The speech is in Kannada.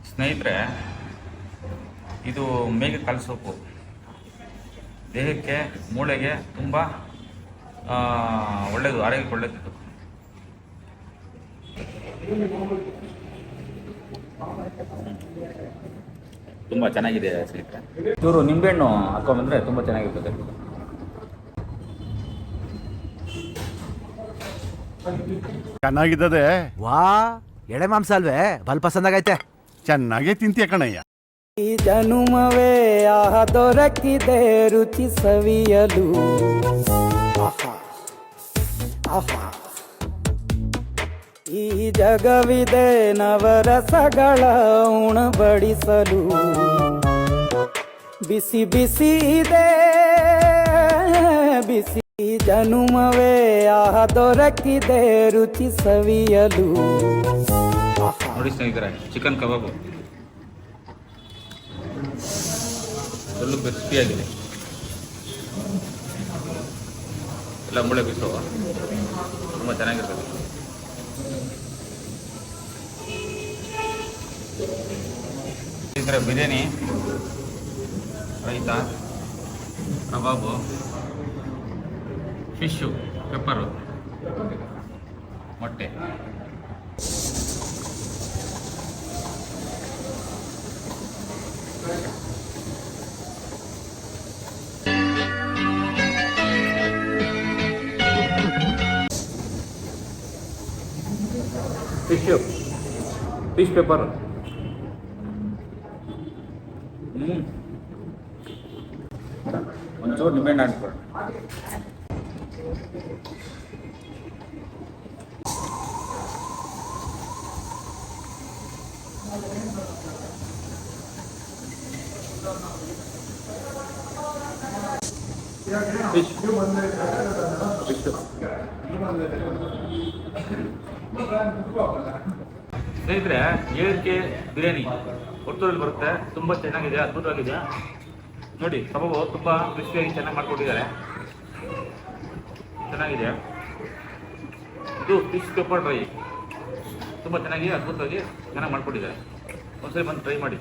ಸ್ನೇಹಿತರೆ, ಇದು ಮೇಘ ಕಾಲು ಸೊಪ್ಪು ದೇಹಕ್ಕೆ ಮೂಳೆಗೆ ತುಂಬ ಒಳ್ಳೆಯದು, ಆರೋಗ್ಯಕ್ಕೆ ಒಳ್ಳೆಯದು. ತುಂಬ ಚೆನ್ನಾಗಿದೆ ಸ್ನೇಹಿತರೆ. ಚೂರು ನಿಂಬೆಹಣ್ಣು ಹಾಕೊಂಡ್ಬಂದರೆ ತುಂಬ ಚೆನ್ನಾಗಿರ್ತದೆ. ಚೆನ್ನಾಗಿದ್ದದೆ. ವಾ, ಎಳೆ ಮಾಂಸ ಅಲ್ವೇ? ಬಲ್ ಪಸಂದಾಗೈತೆ. ಚೆನ್ನಾಗೇ ತಿಂತೀಯ ಕಣಯ್ಯ. ಈ ಜನುಮವೇ ಆಹ ದೊರಕಿದೆ ರುಚಿ ಸವಿಯಲು. ಈ ಜಗವಿದೆ ನವರಸಗಳ ಉಣಬಡಿಸಲು. ಬಿಸಿ ಬಿಸಿ ಇದೆ ಬಿಸಿ ಜನುಮವೇ ಆಹ ದೊರಕಿದೆ ರುಚಿ ಸವಿಯಲು. ನೋಡಿ ಸ್ನೇಹಿತರೆ, ಚಿಕನ್ ಕಬಾಬು ಫುಲ್ಲು ಕ್ರಿಸ್ಪಿಯಾಗಿದೆ. ಎಲ್ಲ ಮೂಳೆ ಬಿಸೋ ತುಂಬ ಚೆನ್ನಾಗಿರ್ತದೆ. ಸ್ನೇಹಿತರೆ, ಬಿರಿಯಾನಿ, ರೈತ, ಕಬಾಬು, ಫಿಶ್ಶು, ಪೆಪ್ಪರು, ಮೊಟ್ಟೆ. Fish pepper. ಒಂಚೂರು ನಿಂಬೆಹಣ್ಣು ಹಾಕ್ಕೊಳ್ಳಿ. ಫಿಶ್ ಸ್ನೇಹಿತರೆ, ಏಳಕ್ಕೆ ಬಿರಿಯಾನಿ ಒಟ್ಟೂರಲ್ಲಿ ಬರುತ್ತೆ. ತುಂಬ ಚೆನ್ನಾಗಿದೆ, ಅದ್ಭುತವಾಗಿದೆ. ನೋಡಿ, ಕಬಾಬು ತುಂಬ ಕ್ರಿಸ್ಪಿಯಾಗಿ ಚೆನ್ನಾಗಿ ಮಾಡಿಕೊಟ್ಟಿದ್ದಾರೆ. ಚೆನ್ನಾಗಿದೆ. ಇದು ಫಿಶ್ ಪೆಪ್ಪರ್ ಡ್ರೈ ತುಂಬ ಚೆನ್ನಾಗಿ ಅದ್ಭುತವಾಗಿ ಚೆನ್ನಾಗಿ ಮಾಡಿಕೊಟ್ಟಿದ್ದಾರೆ. ಒಂದ್ಸರಿ ಬಂದು ಟ್ರೈ ಮಾಡಿ.